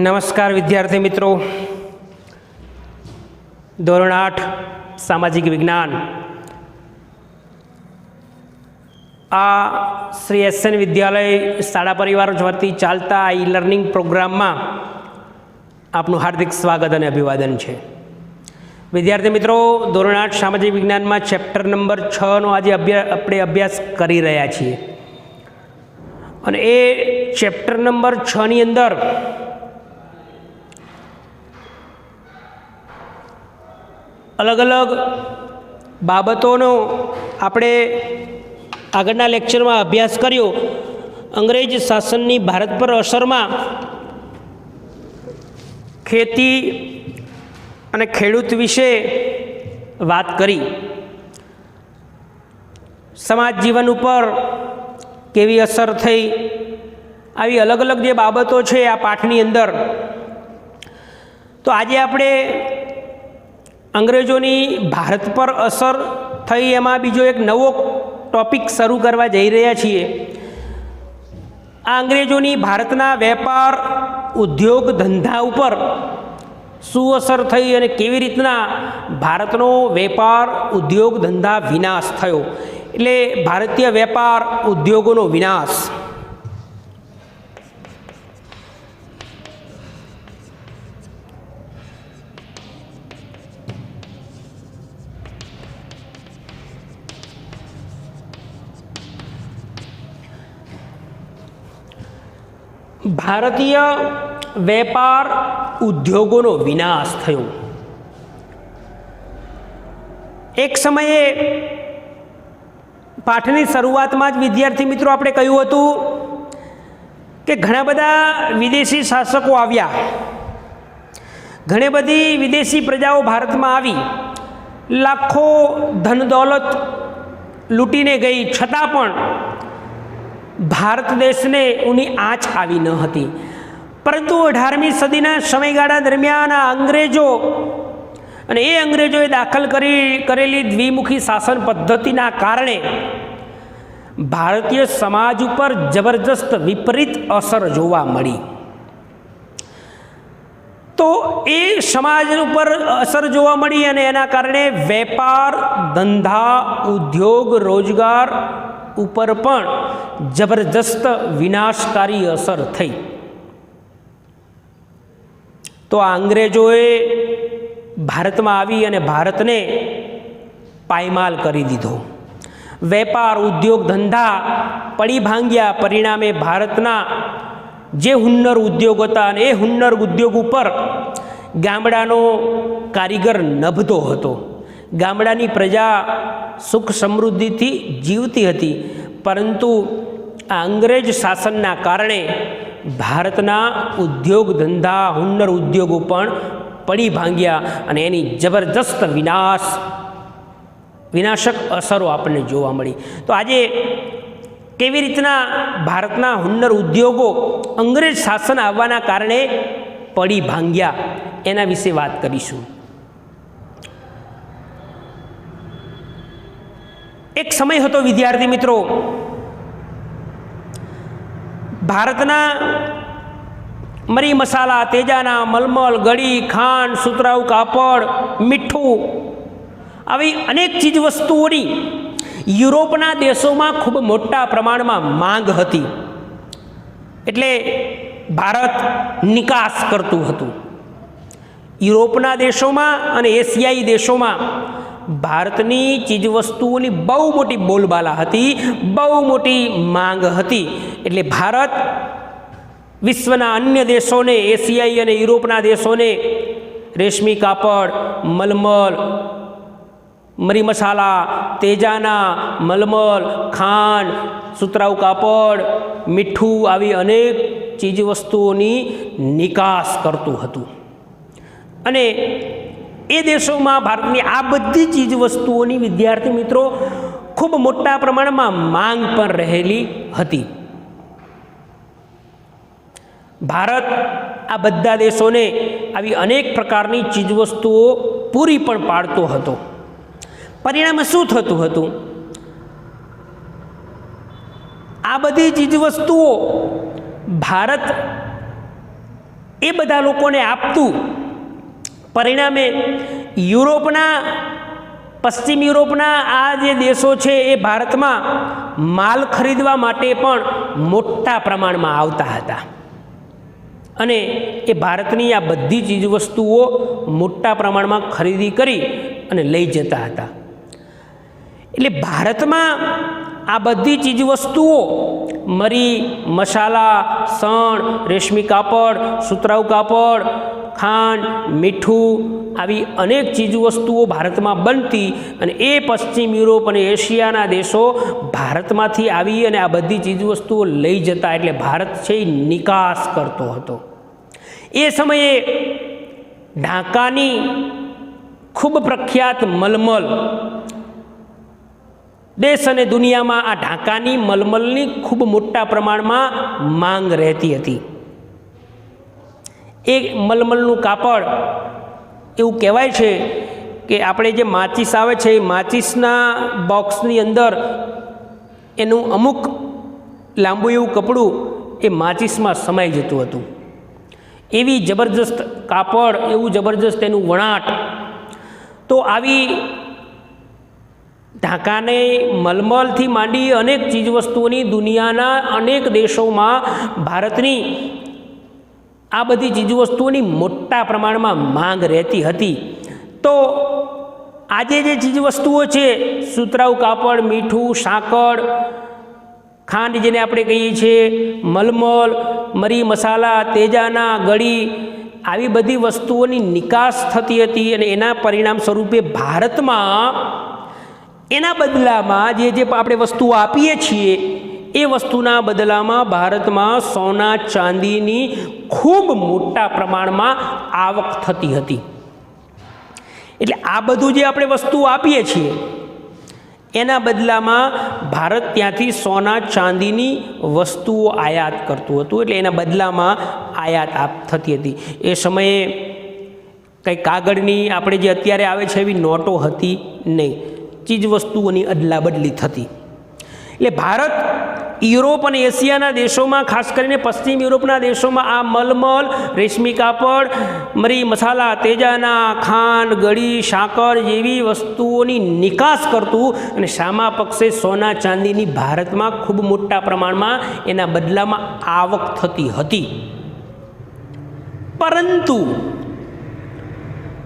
નમસ્કાર વિદ્યાર્થી મિત્રો, ધોરણ 8 સામાજિક વિજ્ઞાન આ શ્રી એસએન વિદ્યાલય શાળા પરિવાર વતી ચાલતા ઈ લર્નિંગ પ્રોગ્રામમાં આપનું હાર્દિક સ્વાગત અને અભિવાદન છે. વિદ્યાર્થી મિત્રો, ધોરણ 8 સામાજિક વિજ્ઞાનમાં ચેપ્ટર નંબર 6નો આજે આપણે અભ્યાસ કરી રહ્યા છીએ અને એ ચેપ્ટર નંબર 6ની અંદર અલગ અલગ બાબતોનો આપણે આગળના લેક્ચરમાં અભ્યાસ કર્યો. અંગ્રેજ શાસનની ભારત પર અસરમાં ખેતી અને ખેડૂત વિશે વાત કરી. સમાજ જીવન ઉપર કેવી અસર થઈ, આવી અલગ અલગ જે બાબતો છે આ પાઠની અંદર. તો આજે આપણે અંગ્રેજોની ભારત પર અસર થઈ એમાં બીજો એક નવો ટોપિક શરૂ કરવા જઈ રહ્યા છીએ. આ અંગ્રેજોની ભારતના વેપાર ઉદ્યોગ ધંધા ઉપર શું અસર થઈ અને કેવી રીતના ભારતનો વેપાર ઉદ્યોગ ધંધા વિનાશ થયો, એટલે ભારતીય વેપાર ઉદ્યોગોનો વિનાશ. ભારતીય વેપાર ઉદ્યોગોનો વિનાશ થયો. એક સમયે પાઠની શરૂઆતમાં જ વિદ્યાર્થી મિત્રો આપણે કહ્યું હતું કે ઘણા બધા વિદેશી શાસકો આવ્યા, ઘણી બધી વિદેશી પ્રજાઓ ભારતમાં આવી, લાખો ધન દોલત લૂંટીને ગઈ, છતાં પણ ભારત દેશને ઉની આંચ આવી ન હતી. પરંતુ 18મી સદીના સમયગાળા દરમિયાન આ અંગ્રેજો અને એ અંગ્રેજોએ દાખલ કરેલી દ્વિમુખી શાસન પદ્ધતિના કારણે ભારતીય સમાજ ઉપર જબરજસ્ત વિપરીત અસર જોવા મળી. તો એ સમાજ ઉપર અસર જોવા મળી અને એના કારણે વેપાર ધંધા ઉદ્યોગ રોજગાર ઉપર પણ જબરજસ્ત વિનાશકારી અસર થઈ. તો આ અંગ્રેજોએ ભારતમાં આવી અને ભારતને પાયમાલ કરી દીધો. વેપાર ઉદ્યોગ ધંધા પડી ભાંગ્યા. પરિણામે ભારતના જે હુન્નર ઉદ્યોગ હતા અને એ હુન્નર ઉદ્યોગ ઉપર ગામડાનો કારીગર નભતો હતો. ગામડાની પ્રજા સુખ સમૃદ્ધિથી જીવતી હતી, પરંતુ આ અંગ્રેજ શાસનના કારણે ભારતના ઉદ્યોગ ધંધા હુન્નર ઉદ્યોગો પણ પડી ભાંગ્યા અને એની જબરજસ્ત વિનાશક અસરો આપણને જોવા મળી. તો આજે કેવી રીતના ભારતના હુન્નર ઉદ્યોગો અંગ્રેજ શાસન આવવાના કારણે પડી ભાંગ્યા એના વિશે વાત કરીશું. એક સમય હતો વિદ્યાર્થી મિત્રો, ભારતના મરી મસાલા, તેજાના, મલમલ, ગળી, ખાંડ, સુતરાઉ કાપડ, મીઠું, આવી અનેક ચીજ વસ્તુઓની યુરોપના દેશોમાં ખૂબ મોટા પ્રમાણમાં માંગ હતી. એટલે ભારત નિકાસ કરતું હતું. યુરોપના દેશોમાં અને એશિયાઈ દેશોમાં ભારતની ચીજવસ્તુઓની બહુ મોટી બોલબાલા હતી, બહુ મોટી માંગ હતી. એટલે ભારત વિશ્વના અન્ય દેશોને, એશિયાઈ અને યુરોપના દેશોને રેશમી કાપડ, મલમલ, મરી મસાલા, તેજાના, મલમલ, ખાંડ, સુતરાઉ કાપડ, મીઠું, આવી અનેક ચીજવસ્તુઓની નિકાસ કરતું હતું. અને એ દેશોમાં ભારતની આ બધી ચીજ વસ્તુઓની વિદ્યાર્થી મિત્રો ખૂબ મોટા પ્રમાણમાં માંગ પણ રહેલી હતી. ભારત આ બધા દેશોને આવી અનેક પ્રકારની ચીજવસ્તુઓ પૂરી પણ પાડતો હતો. પરિણામે શું થતું હતું? આ બધી ચીજવસ્તુઓ ભારત એ બધા લોકોને આપતું. પરિણામે યુરોપના, પશ્ચિમ યુરોપના આ જે દેશો છે એ ભારતમાં માલ ખરીદવા માટે પણ મોટા પ્રમાણમાં આવતા હતા અને એ ભારતની આ બધી ચીજવસ્તુઓ મોટા પ્રમાણમાં ખરીદી કરી અને લઈ જતા હતા. એટલે ભારતમાં આ બધી ચીજવસ્તુઓ મરી, મસાલા, સણ, રેશમી કાપડ, સુતરાઉ કાપડ, ખાંડ, મીઠું, આવી અનેક ચીજવસ્તુઓ ભારતમાં બનતી અને એ પશ્ચિમ યુરોપ અને એશિયાના દેશો ભારતમાંથી આવી અને આ બધી ચીજવસ્તુઓ લઈ જતા. એટલે ભારત છે એ નિકાસ કરતો હતો. એ સમયે ઢાકાની ખૂબ પ્રખ્યાત મલમલ, દેશ અને દુનિયામાં આ ઢાકાની મલમલની ખૂબ મોટા પ્રમાણમાં માંગ રહેતી હતી. એ મલમલનું કાપડ એવું કહેવાય છે કે આપણે જે માચીસ આવે છે એ માચીસના બોક્સની અંદર એનું અમુક લાંબુ એવું કપડું એ માચીસમાં સમાઈ જતું હતું. એવી જબરજસ્ત કાપડ, એવું જબરજસ્ત એનું વણાટ. તો આવી ઢાકાને મલમલથી માંડી અનેક ચીજવસ્તુઓની દુનિયાના અનેક દેશોમાં ભારતની આ બધી ચીજવસ્તુઓની મોટા પ્રમાણમાં માંગ રહેતી હતી. તો આજે જે ચીજવસ્તુઓ છે, સુતરાઉ કાપડ, મીઠું, સાકર, ખાંડ જેને આપણે કહીએ છીએ, મલમલ, મરી મસાલા, તેજાના, ગળી, આવી બધી વસ્તુઓની નિકાસ થતી હતી અને એના પરિણામ સ્વરૂપે ભારતમાં એના બદલામાં જે આપણે વસ્તુઓ આપીએ છીએ એ વસ્તુના બદલામાં ભારતમાં સોના ચાંદીની ખૂબ મોટા પ્રમાણમાં આવક થતી હતી. એટલે આ બધું જે આપણે વસ્તુ આપીએ છીએ એના બદલામાં ભારત ત્યાંથી સોના ચાંદીની વસ્તુઓ આયાત કરતું હતું. એટલે એના બદલામાં આયાત થતી હતી. એ સમયે કંઈ કાગળની આપણે જે અત્યારે આવે છે એવી નોટો હતી નહીં, ચીજવસ્તુઓની અદલા બદલી થતી. એટલે ભારત યુરોપ અને એશિયાના દેશોમાં, ખાસ કરીને પશ્ચિમ યુરોપના દેશોમાં આ મલમલ, રેશમી કાપડ, મરી મસાલા, તેજાના, ખાંડ, ગળી, સાકર જેવી વસ્તુઓની નિકાસ કરતું અને સામા પક્ષે સોના ચાંદીની ભારતમાં ખૂબ મોટા પ્રમાણમાં એના બદલામાં આવક થતી હતી. પરંતુ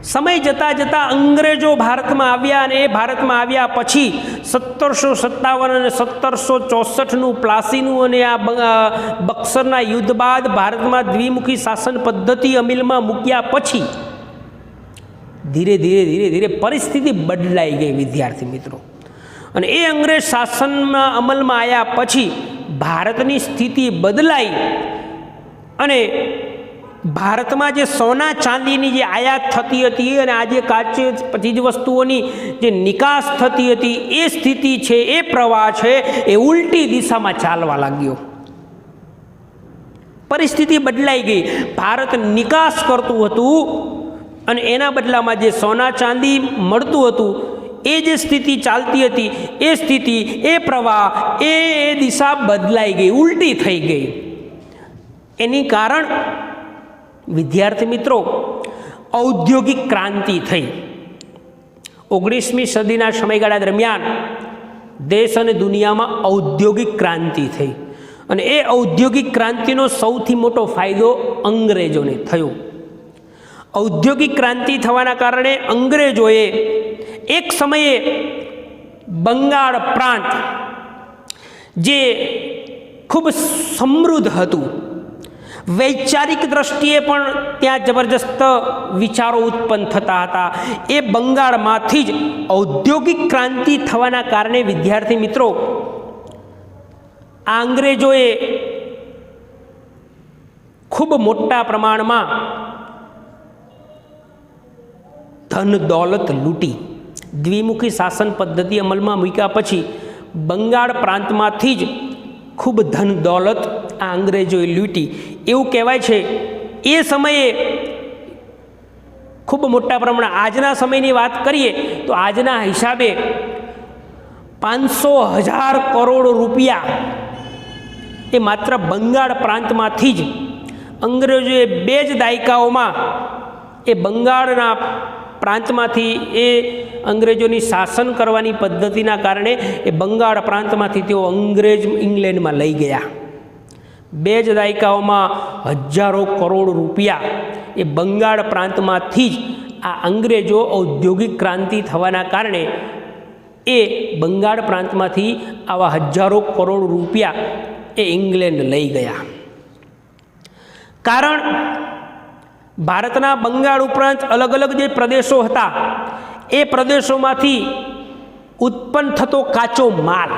સમય જતાં જતાં અંગ્રેજો ભારતમાં આવ્યા અને એ ભારતમાં આવ્યા પછી 1757 અને 1764નું પ્લાસીનું અને આ બક્સરના યુદ્ધ બાદ ભારતમાં દ્વિમુખી શાસન પદ્ધતિ અમલમાં મૂક્યા પછી ધીરે ધીરે પરિસ્થિતિ બદલાઈ ગઈ વિદ્યાર્થી મિત્રો. અને એ અંગ્રેજ શાસનમાં અમલમાં આવ્યા પછી ભારતની સ્થિતિ બદલાઈ અને ભારતમાં જે સોના ચાંદીની જે આયાત થતી હતી અને આજે કાચી ચીજવસ્તુઓની જે નિકાસ થતી હતી એ સ્થિતિ છે, એ પ્રવાહ છે એ ઉલટી દિશામાં ચાલવા લાગ્યો. પરિસ્થિતિ બદલાઈ ગઈ. ભારત નિકાસ કરતું હતું અને એના બદલામાં જે સોના ચાંદી મળતું હતું એ જે સ્થિતિ ચાલતી હતી એ સ્થિતિ, એ પ્રવાહ, એ દિશા બદલાઈ ગઈ, ઉલટી થઈ ગઈ. એની કારણ વિદ્યાર્થી મિત્રો ઔદ્યોગિક ક્રાંતિ થઈ. 19મી સદીના સમયગાળા દરમિયાન દેશ અને દુનિયામાં ઔદ્યોગિક ક્રાંતિ થઈ અને એ ઔદ્યોગિક ક્રાંતિનો સૌથી મોટો ફાયદો અંગ્રેજોને થયો. ઔદ્યોગિક ક્રાંતિ થવાના કારણે અંગ્રેજોએ એક સમયે બંગાળ પ્રાંત જે ખૂબ સમૃદ્ધ હતું, વૈચારિક દ્રષ્ટિએ પણ ત્યાં જબરજસ્ત વિચારો ઉત્પન્ન થતા હતા, એ બંગાળમાંથી જ ઔદ્યોગિક ક્રાંતિ થવાના કારણે વિદ્યાર્થી મિત્રો આ અંગ્રેજોએ ખૂબ મોટા પ્રમાણમાં ધન દોલત લૂંટી. દ્વિમુખી શાસન પદ્ધતિ અમલમાં મૂક્યા પછી બંગાળ પ્રાંતમાંથી જ ખૂબ ધન દોલત આ અંગ્રેજોએ લૂંટી. એવું કહેવાય છે એ સમયે ખૂબ મોટા પ્રમાણમાં, આજના સમયની વાત કરીએ તો આજના હિસાબે 500,000 કરોડ રૂપિયા એ માત્ર બંગાળ પ્રાંતમાંથી જ અંગ્રેજોએ 2 જ દાયકાઓમાં એ બંગાળના પ્રાંતમાંથી એ અંગ્રેજોની શાસન કરવાની પદ્ધતિના કારણે એ બંગાળ પ્રાંતમાંથી તેઓ અંગ્રેજ ઇંગ્લેન્ડમાં લઈ ગયા. 2 જ દાયકાઓમાં હજારો કરોડ રૂપિયા એ બંગાળ પ્રાંતમાંથી જ આ અંગ્રેજો ઔદ્યોગિક ક્રાંતિ થવાના કારણે એ બંગાળ પ્રાંતમાંથી આવા હજારો કરોડ રૂપિયા એ ઇંગ્લેન્ડ લઈ ગયા. કારણ ભારતના બંગાળ ઉપરાંત અલગ અલગ જે પ્રદેશો હતા એ પ્રદેશોમાંથી ઉત્પન્ન થતો કાચો માલ,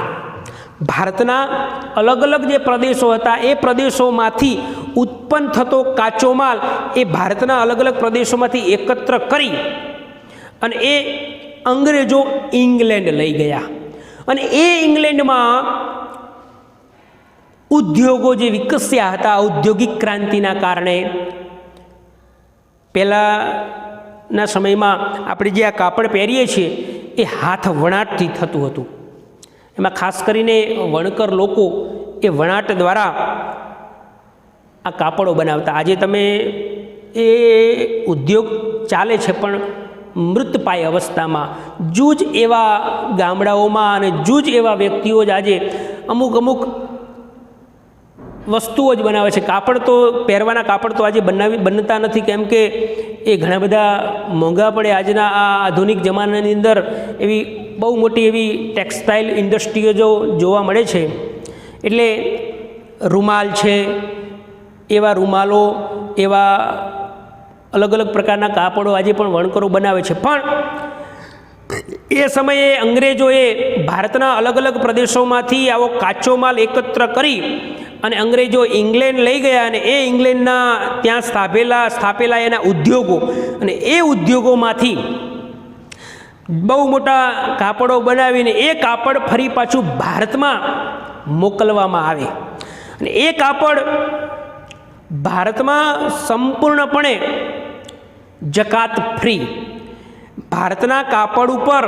ભારતના અલગ અલગ જે પ્રદેશો હતા એ પ્રદેશોમાંથી ઉત્પન્ન થતો કાચો માલ એ ભારતના અલગ અલગ પ્રદેશોમાંથી એકત્ર કરી અને એ અંગ્રેજો ઇંગ્લેન્ડ લઈ ગયા. અને એ ઇંગ્લેન્ડમાં ઉદ્યોગો જે વિકસ્યા હતા ઔદ્યોગિક ક્રાંતિના કારણે, પહેલાંના સમયમાં આપણે જે આ કાપડ પહેરીએ છીએ એ હાથ વણાટથી થતું હતું. એમાં ખાસ કરીને વણકર લોકો એ વણાટ દ્વારા આ કાપડો બનાવતા. આજે તમે એ ઉદ્યોગ ચાલે છે પણ મૃતપાય અવસ્થામાં. જૂજ એવા ગામડાઓમાં અને જૂજ એવા વ્યક્તિઓ જ આજે અમુક વસ્તુઓ જ બનાવે છે. કાપડ તો પહેરવાના કાપડ તો આજે બનતા નથી, કેમ કે એ ઘણા બધા મોંઘા પડે. આજના આ આધુનિક જમાનાની અંદર એવી બહુ મોટી એવી ટેક્સટાઇલ ઇન્ડસ્ટ્રીઓ જોવા મળે છે. એટલે રૂમાલ છે, એવા રૂમાલો, એવા અલગ અલગ પ્રકારના કાપડો આજે પણ વણકરો બનાવે છે. પણ એ સમયે અંગ્રેજોએ ભારતના અલગ અલગ પ્રદેશોમાંથી આવો કાચો માલ એકત્ર કરી અને અંગ્રેજો ઇંગ્લેન્ડ લઈ ગયા અને એ ઇંગ્લેન્ડના ત્યાં સ્થાપેલા એના ઉદ્યોગો અને એ ઉદ્યોગોમાંથી બહુ મોટા કાપડો બનાવીને એ કાપડ ફરી પાછું ભારતમાં મોકલવામાં આવે. અને એ કાપડ ભારતમાં સંપૂર્ણપણે જકાત ફ્રી, ભારતના કાપડ ઉપર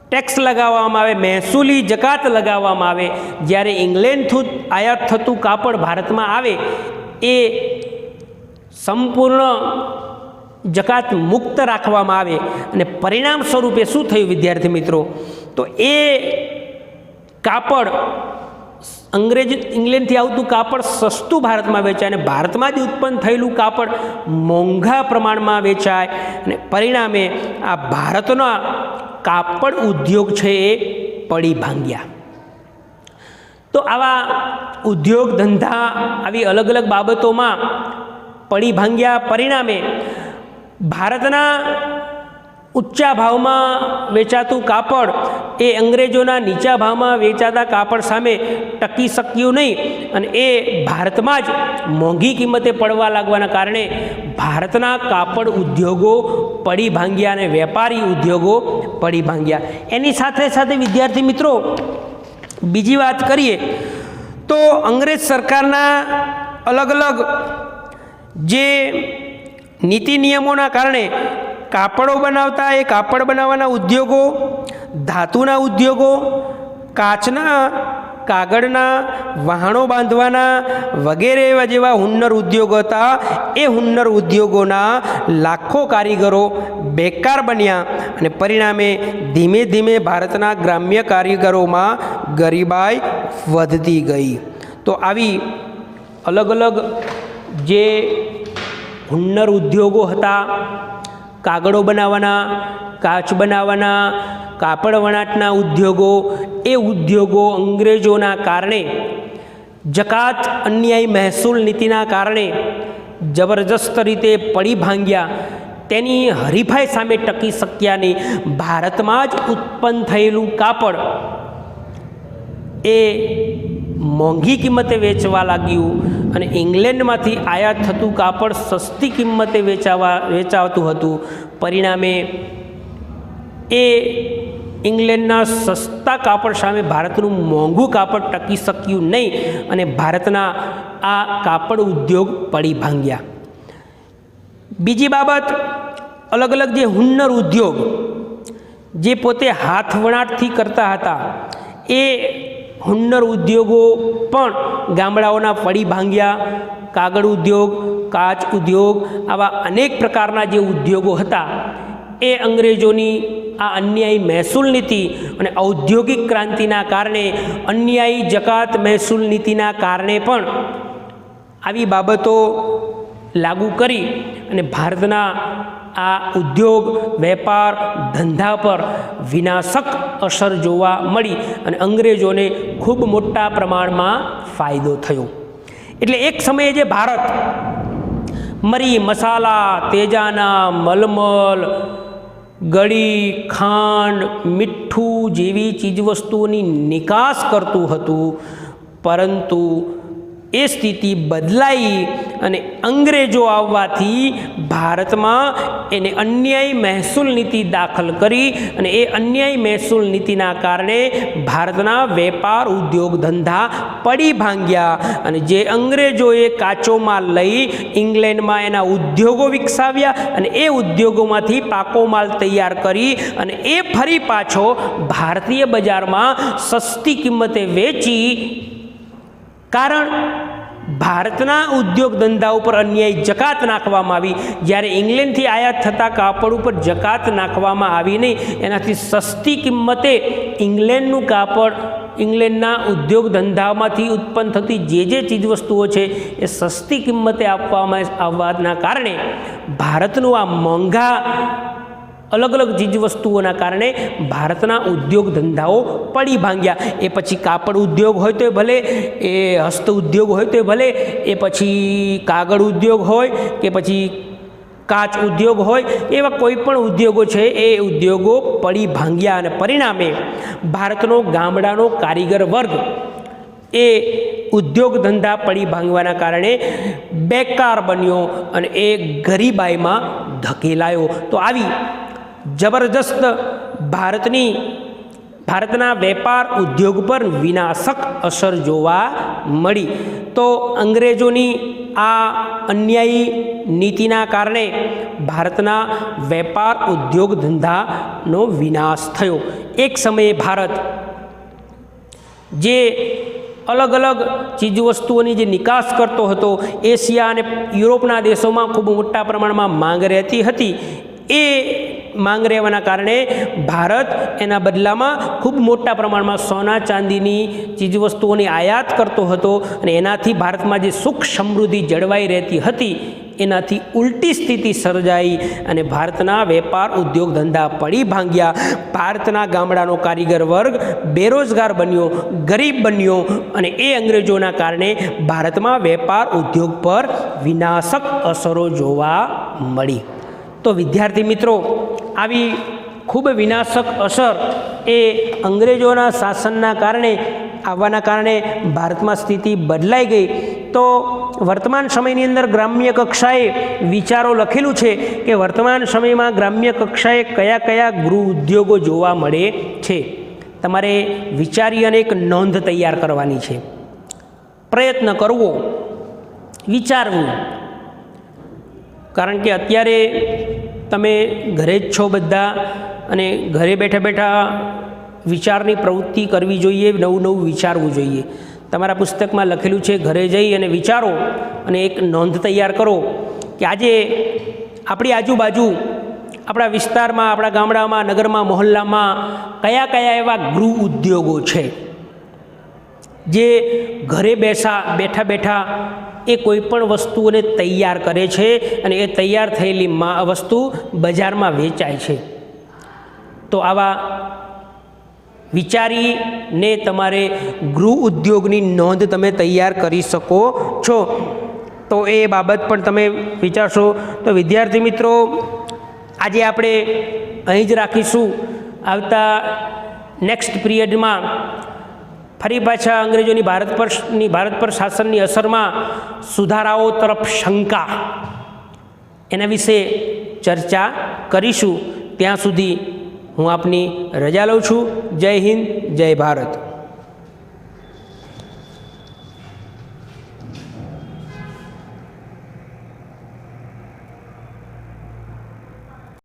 ટેક્સ લગાવવામાં આવે, મહેસૂલી જકાત લગાવવામાં આવે. જ્યારે ઇંગ્લેન્ડથી આયાત થતું કાપડ ભારતમાં આવે એ સંપૂર્ણ જકાત મુક્ત રાખવામાં આવે. અને પરિણામ સ્વરૂપે શું થયું વિદ્યાર્થી મિત્રો, તો એ કાપડ ઇંગ્લેન્ડથી આવતું કાપડ સસ્તું ભારતમાં વેચાય અને ભારતમાં જ ઉત્પન્ન થયેલું કાપડ મોંઘા પ્રમાણમાં વેચાય અને પરિણામે આ ભારતના કાપડ ઉદ્યોગ છે એ પડી ભાંગ્યા. તો આવા ઉદ્યોગ ધંધા આવી અલગ અલગ બાબતોમાં પડી ભાંગ્યા. પરિણામે ભારતના ઊંચા ભાવમાં વેચાતું કાપડ એ અંગ્રેજોના નીચા ભાવમાં વેચાતા કાપડ સામે ટકી શક્યું નહીં અને એ ભારતમાં જ મોંઘી કિંમતે પડવા લાગવાના કારણે ભારતના કાપડ ઉદ્યોગો પડી ભાંગ્યા અને વેપારી ઉદ્યોગો પડી ભાંગ્યા. એની સાથે સાથે વિદ્યાર્થી મિત્રો બીજી વાત કરીએ તો અંગ્રેજ સરકારના અલગ અલગ જે નીતિ નિયમોના કારણે કાપડો બનાવતા એ કાપડ બનાવવાના ઉદ્યોગો, ધાતુના ઉદ્યોગો, કાચના કાગળના વહાણો બાંધવાના વગેરે જેવા હુન્નર ઉદ્યોગો હતા. એ હુન્નર ઉદ્યોગોના લાખો કારીગરો બેકાર બન્યા અને પરિણામે ધીમે ધીમે ભારતના ગ્રામ્ય કારીગરોમાં ગરીબાઈ વધતી ગઈ. તો આવી અલગ અલગ જે હુન્નર ઉદ્યોગો હતા, કાગળો બનાવવાના, કાચ બનાવવાના, કાપડ વણાટના ઉદ્યોગો, એ ઉદ્યોગો અંગ્રેજોના કારણે જકાત અન્યાયી મહેસૂલ નીતિના કારણે જબરજસ્ત રીતે પડી ભાંગ્યા. તેની હરીફાઈ સામે ટકી શક્યા નહીં. ભારતમાં જ ઉત્પન્ન થયેલું કાપડ એ મોંઘી કિંમતે વેચવા લાગ્યું અને ઇંગ્લેન્ડમાંથી આયાત થતું કાપડ સસ્તી કિંમતે વેચાતું હતું. પરિણામે એ ઇંગ્લેન્ડના સસ્તા કાપડ સામે ભારતનું મોંઘું કાપડ ટકી શક્યું નહીં અને ભારતના આ કાપડ ઉદ્યોગ પડી ભાંગ્યા. બીજી બાબત, અલગ અલગ જે હુન્નર ઉદ્યોગ જે પોતે હાથ વણાટથી કરતા હતા એ હુન્નર ઉદ્યોગો પણ ગામડાઓના પડી ભાંગ્યા, કાગળ ઉદ્યોગ, કાચ ઉદ્યોગ, આવા અનેક પ્રકારના જે ઉદ્યોગો હતા એ અંગ્રેજોની આ અન્યાયી મહેસૂલ નીતિ અને ઔદ્યોગિક ક્રાંતિના કારણે, અન્યાયી જકાત મહેસૂલ નીતિના કારણે પણ આવી બાબતો લાગુ કરી અને ભારતના આ ઉદ્યોગ, વેપાર, ધંધા પર વિનાશક અસર જોવા મળી અને અંગ્રેજોને ખૂબ મોટા પ્રમાણમાં ફાયદો થયો. એટલે એક સમયે જે ભારત મરી, મસાલા, તેજાના, મલમલ, ગળી, ખાંડ, મીઠું જેવી ચીજવસ્તુઓની નિકાસ કરતું હતું, પરંતુ એ સ્થિતિ બદલાઈ અને અંગ્રેજો આવવાથી ભારતમાં એને અન્યાયી મહેસૂલ નીતિ દાખલ કરી અને એ અન્યાયી મહેસૂલ નીતિના કારણે ભારતના વેપાર, ઉદ્યોગ, ધંધા પડી ભાંગ્યા અને જે અંગ્રેજોએ કાચો માલ લઈ ઇંગ્લેન્ડમાં એના ઉદ્યોગો વિકસાવ્યા અને એ ઉદ્યોગોમાંથી પાકો માલ તૈયાર કરી અને એ ફરી પાછો ભારતીય બજારમાં સસ્તી કિંમતે વેચી. કારણ ભારતના ઉદ્યોગ ધંધા ઉપર અન્યાયી જકાત નાખવામાં આવી. જ્યારે ઇંગ્લેન્ડથી આયાત થતા કાપડ ઉપર જકાત નાખવામાં આવી નહીં, એનાથી સસ્તી કિંમતે ઇંગ્લેન્ડનું કાપડ, ઇંગ્લેન્ડના ઉદ્યોગ ધંધામાંથી ઉત્પન્ન થતી જે ચીજવસ્તુઓ છે એ સસ્તી કિંમતે આપવામાં આવવાના કારણે ભારતનું આ મોંઘા અલગ અલગ ચીજવસ્તુઓના કારણે ભારતના ઉદ્યોગ ધંધાઓ પડી ભાંગ્યા. એ પછી કાપડ ઉદ્યોગ હોય તો ભલે, એ હસ્ત ઉદ્યોગ હોય તો ભલે, એ પછી કાગળ ઉદ્યોગ હોય કે પછી કાચ ઉદ્યોગ હોય, એવા કોઈ પણ ઉદ્યોગો છે એ ઉદ્યોગો પડી ભાંગ્યા અને પરિણામે ભારતનો ગામડાનો કારીગર વર્ગ એ ઉદ્યોગ ધંધા પડી ભાંગવાના કારણે બેકાર બન્યો અને એ ગરીબાઈમાં ધકેલાયો. તો આવી જબરજસ્ત ભારતના વેપાર ઉદ્યોગ પર વિનાશક અસર જોવા મળી. તો અંગ્રેજોની આ અન્યાયી નીતિના કારણે ભારતના વેપાર, ઉદ્યોગ ધંધાનો વિનાશ થયો. એક સમયે ભારત જે અલગ અલગ ચીજવસ્તુઓની જે નિકાસ કરતો હતો, એશિયા અને યુરોપના દેશોમાં ખૂબ મોટા પ્રમાણમાં માંગ રહેતી હતી. એ માંગ રહેવાના કારણે ભારત એના બદલામાં ખૂબ મોટા પ્રમાણમાં સોના ચાંદીની ચીજવસ્તુઓની આયાત કરતો હતો અને એનાથી ભારતમાં જે સુખ સમૃદ્ધિ જળવાઈ રહેતી હતી એનાથી ઉલટી સ્થિતિ સર્જાઈ અને ભારતના વેપાર, ઉદ્યોગ ધંધા પડી ભાંગ્યા. ભારતના ગામડાનો કારીગર વર્ગ બેરોજગાર બન્યો, ગરીબ બન્યો અને એ અંગ્રેજોના કારણે ભારતમાં વેપાર, ઉદ્યોગ પર વિનાશક અસરો જોવા મળી. તો વિદ્યાર્થી મિત્રો, આવી ખૂબ વિનાશક અસર એ અંગ્રેજોના શાસનના કારણે આવવાના કારણે ભારતમાં સ્થિતિ બદલાઈ ગઈ. તો વર્તમાન સમયની અંદર ગ્રામ્ય કક્ષાએ વિચારો લખેલું છે કે વર્તમાન સમયમાં ગ્રામ્ય કક્ષાએ કયા કયા ગૃહ ઉદ્યોગો જોવા મળે છે. તમારે વિચારી અને એક નોંધ તૈયાર કરવાની છે. પ્રયત્ન કરવો, વિચારવું. કારણ કે અત્યારે તમે ઘરે જ છો બધા અને ઘરે બેઠા બેઠા વિચારની પ્રવૃત્તિ કરવી જોઈએ, નવું નવું વિચારવું જોઈએ. તમારા પુસ્તકમાં લખેલું છે ઘરે જઈ અને વિચારો અને એક નોંધ તૈયાર કરો કે આજે આપણી આજુબાજુ, આપણા વિસ્તારમાં, આપણા ગામડામાં, નગરમાં, મહોલ્લામાં કયા કયા એવા ગૃહ ઉદ્યોગો છે જે ઘરે બેઠા બેઠા એ કોઈ પણ વસ્તુઓને તૈયાર કરે છે અને એ તૈયાર થયેલી વસ્તુ બજારમાં વેચાય છે. તો આવા વિચારીને તમારે ગૃહ ઉદ્યોગની નોંધ તમે તૈયાર કરી શકો છો. તો એ બાબત પણ તમે વિચારશો. તો વિદ્યાર્થી મિત્રો, આજે આપણે અહીં જ રાખીશું. આવતા નેક્સ્ટ પીરિયડમાં ફરી પાછા અંગ્રેજોની ભારત પર શાસનની અસરમાં સુધારાઓ તરફ શંકા, એના વિશે ચર્ચા કરીશું. ત્યાં સુધી હું આપની રજા લઉં છું. જય હિન્દ, જય ભારત.